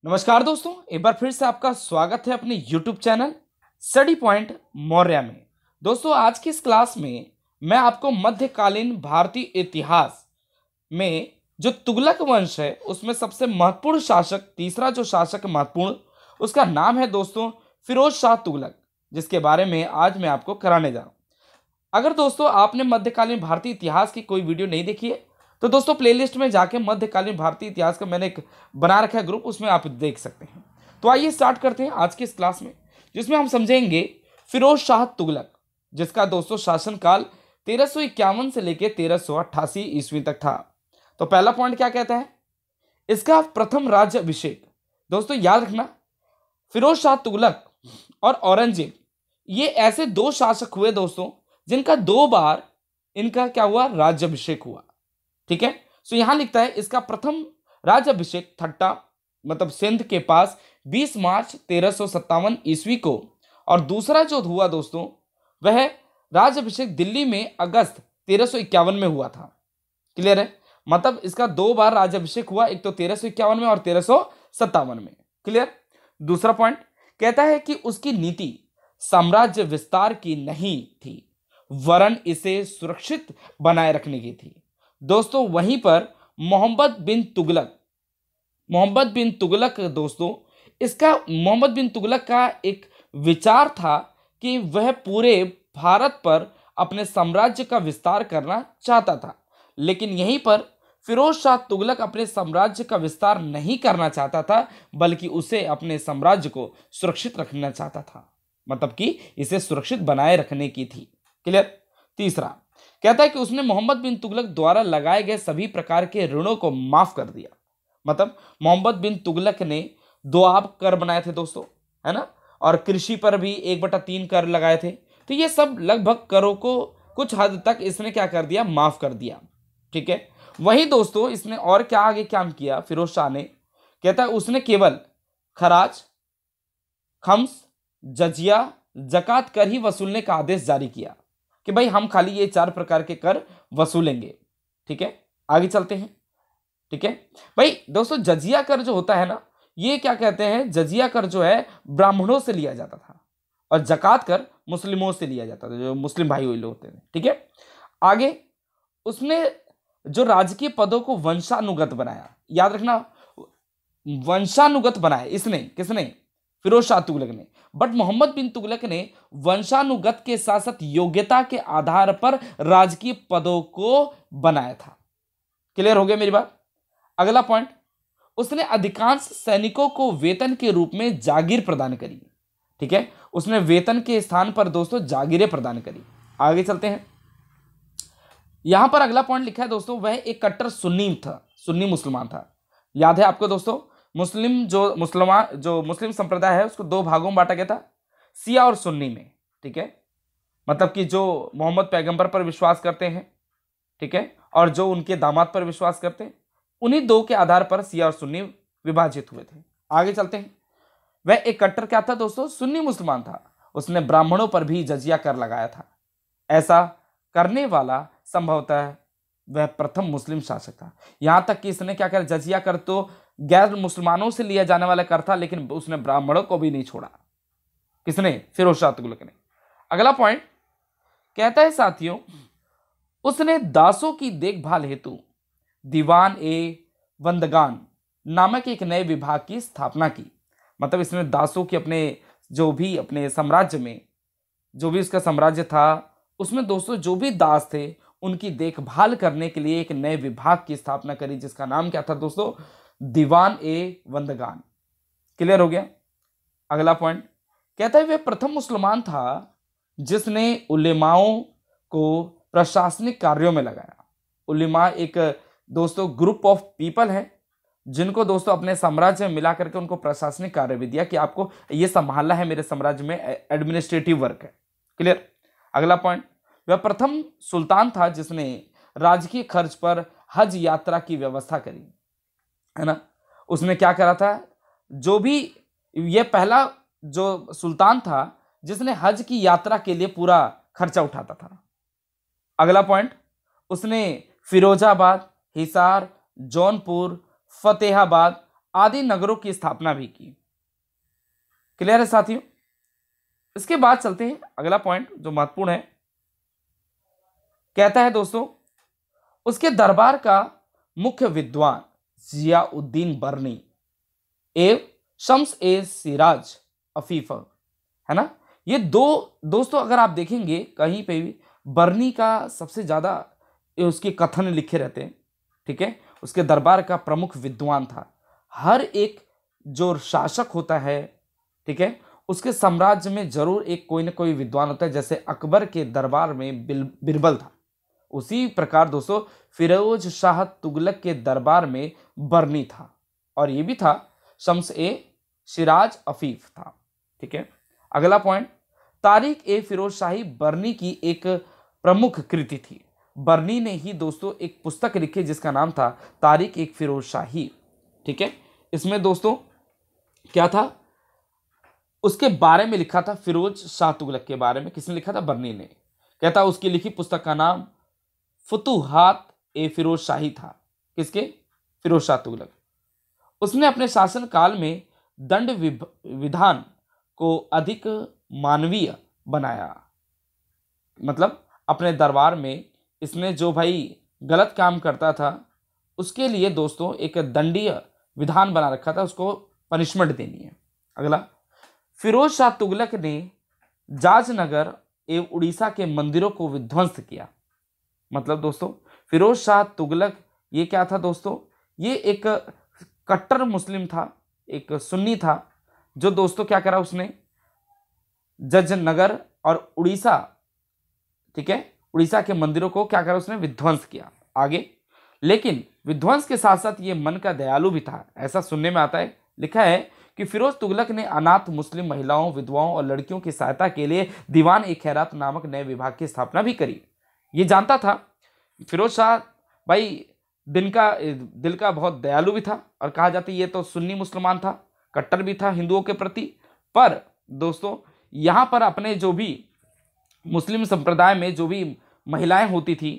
नमस्कार दोस्तों, एक बार फिर से आपका स्वागत है अपने YouTube channel study point Maurya में। दोस्तों, आज की इस क्लास में मैं आपको मध्यकालीन भारतीय इतिहास में जो तुगलक वंश है उसमें सबसे महत्वपूर्ण शासक, तीसरा जो शासक महत्वपूर्ण, उसका नाम है दोस्तों फिरोज शाह तुगलक, जिसके बारे में आज मैं आपको कराने जा रहा हूँ। अगर दोस्तों आपने मध्यकालीन भारतीय इतिहास की कोई वीडियो नहीं देखी है तो दोस्तों प्लेलिस्ट में जाके मध्यकालीन भारतीय इतिहास का मैंने एक बना रखा है ग्रुप, उसमें आप देख सकते हैं। तो आइए स्टार्ट करते हैं आज की इस क्लास में, जिसमें हम समझेंगे फिरोज शाह तुगलक, जिसका दोस्तों शासनकाल 1351 से लेकर 1388 ईस्वी तक था। तो पहला पॉइंट क्या कहता है, इसका प्रथम राज्य अभिषेक। दोस्तों याद रखना, फिरोज शाह तुगलक और औरंगजेब ये ऐसे दो शासक हुए दोस्तों जिनका दो बार इनका क्या हुआ, राज्यभिषेक हुआ। ठीक है, सो यहां लिखता है इसका प्रथम राज्यभिषेक ठट्टा मतलब सिंध के पास 20 मार्च 1357 ईस्वी को, और दूसरा जो हुआ दोस्तों वह राज्यभिषेक दिल्ली में अगस्त 1351 में हुआ था। क्लियर है, मतलब इसका दो बार राज्यभिषेक हुआ, एक तो 1351 में और 1357 में। क्लियर। दूसरा पॉइंट कहता है कि उसकी नीति साम्राज्य विस्तार की नहीं थी, वरन इसे सुरक्षित बनाए रखने की थी। दोस्तों वहीं पर मोहम्मद बिन तुगलक दोस्तों, इसका मोहम्मद बिन तुगलक का एक विचार था कि वह पूरे भारत पर अपने साम्राज्य का विस्तार करना चाहता था, लेकिन यहीं पर फिरोज शाह तुगलक अपने साम्राज्य का विस्तार नहीं करना चाहता था, बल्कि उसे अपने साम्राज्य को सुरक्षित रखना चाहता था, मतलब कि इसे सुरक्षित बनाए रखने की थी। क्लियर। तीसरा कहता है कि उसने मोहम्मद बिन तुगलक द्वारा लगाए गए सभी प्रकार के ऋणों को माफ कर दिया। मतलब मोहम्मद बिन तुगलक ने दोआब कर बनाए थे दोस्तों, है ना, और कृषि पर भी 1/3 कर लगाए थे। तो ये सब लगभग करों को कुछ हद तक इसने क्या कर दिया, माफ कर दिया। ठीक है, वही दोस्तों इसने और क्या आगे काम किया फिरोज शाह ने, कहता है उसने केवल खराज, खम्स, जजिया, जकात कर ही वसूलने का आदेश जारी किया कि भाई हम खाली ये 4 प्रकार के कर वसूलेंगे। ठीक है, आगे चलते हैं। ठीक है भाई दोस्तों, जजिया कर जो होता है ना, ये क्या कहते हैं, जजिया कर जो है ब्राह्मणों से लिया जाता था और जकात कर मुस्लिमों से लिया जाता था, जो मुस्लिम भाई लोग होते थे। ठीक है, आगे उसने जो राजकीय पदों को वंशानुगत बनाया। याद रखना, वंशानुगत बनाया इसने, किसने, फिरोज शाह तुगलक ने। बट मोहम्मद बिन तुगलक ने वंशानुगत के साथ साथ योग्यता के आधार पर राजकीय पदों को बनाया था। क्लियर हो गया मेरी बात। अगला पॉइंट, उसने अधिकांश सैनिकों को वेतन के रूप में जागीर प्रदान करी। ठीक है, उसने वेतन के स्थान पर दोस्तों जागीरें प्रदान करी। आगे चलते हैं, यहां पर अगला पॉइंट लिखा है दोस्तों, वह एक कट्टर सुन्नी था, सुन्नी मुसलमान था। याद है आपको दोस्तों, मुस्लिम संप्रदाय है उसको 2 भागों में बांटा गया था, सिया और सुन्नी में। ठीक है, मतलब कि जो मोहम्मद पैगंबर पर विश्वास करते हैं, ठीक है, और जो उनके दामाद पर विश्वास करते हैं, उन्हीं 2 के आधार पर सिया और सुन्नी विभाजित हुए थे। आगे चलते हैं, वह एक कट्टर क्या था दोस्तों, सुन्नी मुसलमान था। उसने ब्राह्मणों पर भी जजिया कर लगाया था। ऐसा करने वाला संभवतः वह प्रथम मुस्लिम शासक था। यहां तक कि इसने क्या कर, जजिया कर तो गैर मुसलमानों से लिया जाने वाला कर था, लेकिन उसने ब्राह्मणों को भी नहीं छोड़ा। किसने, फिरोज शाह तुगलक ने। अगला पॉइंट कहता है साथियों, उसने दासों की देखभाल हेतु दीवान ए वंदगान नामक एक नए विभाग की स्थापना की। मतलब इसने दासों की अपने साम्राज्य में जो भी इसका साम्राज्य था उसमें दोस्तों जो भी दास थे उनकी देखभाल करने के लिए एक नए विभाग की स्थापना करी, जिसका नाम क्या था दोस्तों, दीवान ए वंदगान। क्लियर हो गया। अगला पॉइंट कहता है वह प्रथम मुसलमान था जिसने उलेमाओं को प्रशासनिक कार्यों में लगाया। उलेमा एक दोस्तों ग्रुप ऑफ पीपल है जिनको दोस्तों अपने साम्राज्य में मिला करके उनको प्रशासनिक कार्य भी दिया कि आपको ये संभालना है, मेरे साम्राज्य में एडमिनिस्ट्रेटिव वर्क है। क्लियर। अगला पॉइंट, वह प्रथम सुल्तान था जिसने राजकीय खर्च पर हज यात्रा की व्यवस्था करी, है ना। उसने क्या करा था, जो भी ये पहला जो सुल्तान था जिसने हज की यात्रा के लिए पूरा खर्चा उठाता था। अगला पॉइंट, उसने फिरोजाबाद, हिसार, जौनपुर, फतेहाबाद आदि नगरों की स्थापना भी की। क्लियर है साथियों। इसके बाद चलते हैं अगला पॉइंट जो महत्वपूर्ण है। कहता है दोस्तों, उसके दरबार का मुख्य विद्वान जियाउद्दीन बर्नी एवं शम्स ए सिराज अफीफ है ना। ये दो दोस्तों अगर आप देखेंगे कहीं पे भी बर्नी का सबसे ज्यादा उसके कथन लिखे रहते हैं। ठीक है, उसके दरबार का प्रमुख विद्वान था। हर एक जो शासक होता है, ठीक है, उसके साम्राज्य में जरूर एक कोई ना कोई विद्वान होता है। जैसे अकबर के दरबार में बिरबल था, उसी प्रकार दोस्तों फिरोज शाह तुगलक के दरबार में बर्नी था, और ये भी था शम्स ए सिराज अफीफ था। ठीक है, अगला पॉइंट, तारीख ए फिरोज शाही बर्नी की एक प्रमुख कृति थी। बर्नी ने ही दोस्तों एक पुस्तक लिखी जिसका नाम था तारीख एक फिरोज शाही। ठीक है, इसमें दोस्तों क्या था, उसके बारे में लिखा था, फिरोज शाह तुगलक के बारे में किसने लिखा था, बर्नी ने। कहता उसकी लिखी पुस्तक का नाम फुतुहात ए फिरोज शाही था। किसके, फिरोज शाह तुगलक। उसने अपने शासन काल में दंड विधान को अधिक मानवीय बनाया। मतलब अपने दरबार में इसने जो भाई गलत काम करता था उसके लिए दोस्तों एक दंडीय विधान बना रखा था, उसको पनिशमेंट देनी है। अगला, फिरोज शाह तुगलक ने जाजनगर एवं उड़ीसा के मंदिरों को विध्वंस किया। मतलब दोस्तों फिरोज शाह तुगलक ये क्या था दोस्तों, ये एक कट्टर मुस्लिम था, एक सुन्नी था, जो दोस्तों क्या करा उसने जजनगर और उड़ीसा, ठीक है, उड़ीसा के मंदिरों को क्या करा उसने, विध्वंस किया। आगे, लेकिन विध्वंस के साथ साथ ये मन का दयालु भी था, ऐसा सुनने में आता है। लिखा है कि फिरोज तुगलक ने अनाथ मुस्लिम महिलाओं, विधवाओं और लड़कियों की सहायता के लिए दीवान ए खैरात नामक नए विभाग की स्थापना भी करी। ये जानता था फिरोज शाह भाई दिल का बहुत दयालु भी था, और कहा जाता है ये तो सुन्नी मुसलमान था, कट्टर भी था हिंदुओं के प्रति। पर दोस्तों यहाँ पर अपने जो भी मुस्लिम संप्रदाय में जो भी महिलाएं होती थी,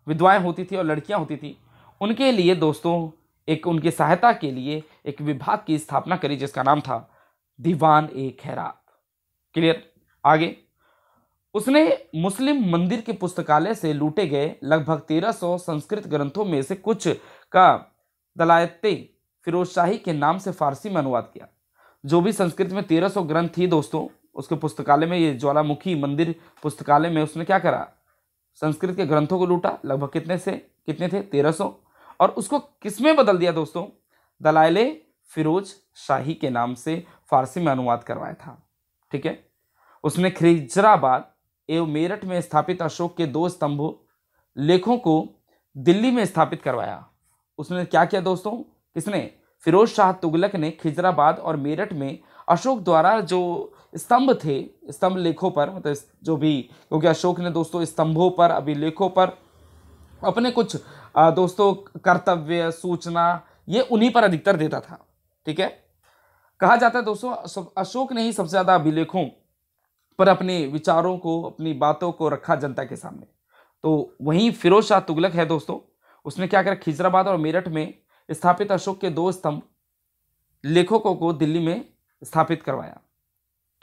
विधवाएं होती थी और लड़कियां होती थी, उनके लिए दोस्तों एक उनकी सहायता के लिए एक विभाग की स्थापना करी जिसका नाम था दीवान ए खैरात। क्लियर। आगे, उसने मुस्लिम मंदिर के पुस्तकालय से लूटे गए लगभग 1300 संस्कृत ग्रंथों में से कुछ का दलायते फिरोज शाही के नाम से फारसी में अनुवाद किया। जो भी संस्कृत में 1300 ग्रंथ थी दोस्तों, उसके पुस्तकालय में, ये ज्वालामुखी मंदिर पुस्तकालय में उसने क्या करा, संस्कृत के ग्रंथों को लूटा। लगभग कितने थे, 1300, और उसको किसमें बदल दिया दोस्तों, दलाइले फिरोज शाही के नाम से फारसी में अनुवाद करवाया था। ठीक है, उसने खिजराबाद एवं मेरठ में स्थापित अशोक के 2 स्तंभों लेखों को दिल्ली में स्थापित करवाया। उसने क्या किया दोस्तों, किसने, फिरोज शाह तुगलक ने खिजराबाद और मेरठ में अशोक द्वारा जो स्तंभ थे, स्तंभ लेखों पर, मतलब जो भी, क्योंकि अशोक ने दोस्तों स्तंभों पर, अभिलेखों पर अपने कुछ दोस्तों कर्तव्य, सूचना, ये उन्हीं पर अधिकतर देता था। ठीक है, कहा जाता है दोस्तों अशोक ने ही सबसे ज्यादा अभिलेखों पर अपने विचारों को, अपनी बातों को रखा जनता के सामने। तो वहीं फिरोज शाह तुगलक है दोस्तों, उसने क्या करा, खिजराबाद और मेरठ में स्थापित अशोक के 2 स्तंभ लेखकों को दिल्ली में स्थापित करवाया।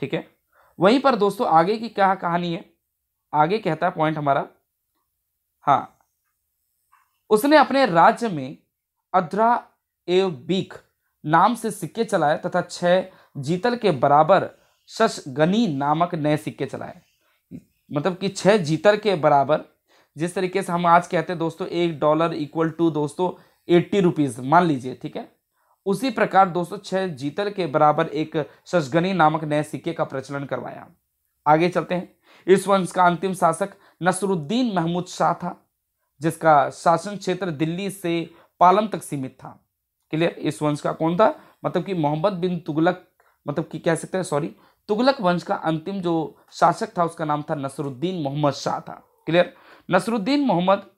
ठीक है, वहीं पर दोस्तों आगे की क्या कहानी है, आगे कहता है पॉइंट हमारा, हाँ, उसने अपने राज्य में अद्रा एव बीख नाम से सिक्के चलाए तथा 6 जीतल के बराबर शशगनी नामक नए सिक्के चलाए। मतलब कि 6 जीतल के बराबर, जिस तरीके से हम आज कहते हैं दोस्तों $1 इक्वल टू दोस्तों 80 रुपीज मान लीजिए। ठीक है, उसी प्रकार दोस्तों 6 जीतल के बराबर एक शशगनी नामक नए सिक्के का प्रचलन करवाया। आगे चलते हैं। इस वंश का अंतिम शासक नसरुद्दीन महमूद शाह था, जिसका शासन क्षेत्र दिल्ली से पालम तक सीमित था। क्लियर। इस वंश का कौन था, मतलब कि मोहम्मद बिन तुगलक, मतलब कि कह सकते हैं सॉरी, तुगलक वंश का अंतिम जो शासक था उसका नाम था नसरुद्दीन मोहम्मद शाह था। क्लियर। नसरुद्दीन मोहम्मद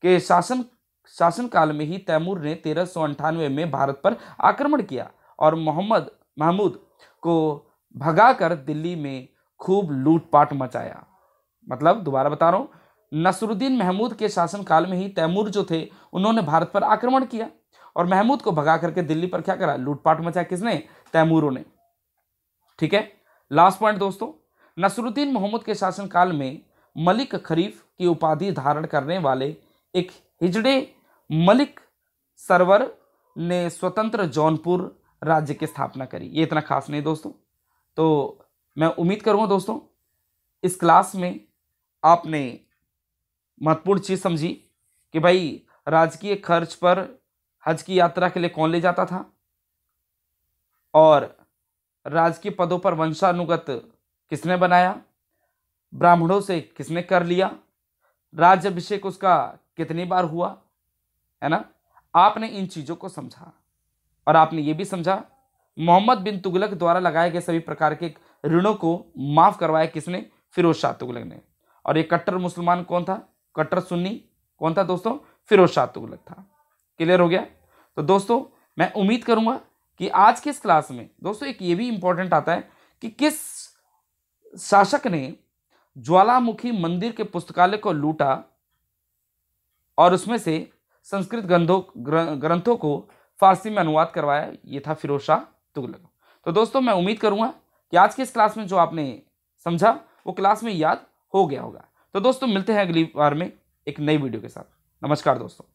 के शासन काल में ही तैमूर ने 1398 में भारत पर आक्रमण किया और मोहम्मद महमूद को भगाकर दिल्ली में खूब लूटपाट मचाया। मतलब दोबारा बता रहा हूं, नसरुद्दीन महमूद के शासन काल में ही तैमूर जो थे उन्होंने भारत पर आक्रमण किया और महमूद को भगा करके दिल्ली पर क्या करा, लूटपाट मचाया, किसने, तैमूरों ने। ठीक है, लास्ट पॉइंट दोस्तों, नसरुद्दीन मोहम्मद के शासनकाल में मलिक खरीफ की उपाधि धारण करने वाले एक हिजड़े मलिक सरवर ने स्वतंत्र जौनपुर राज्य की स्थापना करी। ये इतना खास नहीं दोस्तों। तो मैं उम्मीद करूंगा दोस्तों इस क्लास में आपने महत्वपूर्ण चीज समझी कि भाई राजकीय खर्च पर हज की यात्रा के लिए कौन ले जाता था, और राजकीय पदों पर वंशानुगत किसने बनाया, ब्राह्मणों से किसने कर लिया, राज्याभिषेक उसका कितनी बार हुआ, है ना। आपने इन चीजों को समझा और आपने ये भी समझा मोहम्मद बिन तुगलक द्वारा लगाए गए सभी प्रकार के ऋणों को माफ करवाया किसने, फिरोज शाह तुगलक ने। और ये कट्टर मुसलमान कौन था, कट्टर सुन्नी कौन था दोस्तों, फिरोज शाह तुगलक था। क्लियर हो गया। तो दोस्तों मैं उम्मीद करूंगा कि आज के इस क्लास में दोस्तों एक ये भी इंपॉर्टेंट आता है कि किस शासक ने ज्वालामुखी मंदिर के पुस्तकालय को लूटा और उसमें से संस्कृत ग्रंथों को फारसी में अनुवाद करवाया, ये था फिरोज शाह तुगलक। तो दोस्तों मैं उम्मीद करूंगा कि आज के इस क्लास में जो आपने समझा वो क्लास में याद हो गया होगा। तो दोस्तों मिलते हैं अगली बार में एक नई वीडियो के साथ। नमस्कार दोस्तों।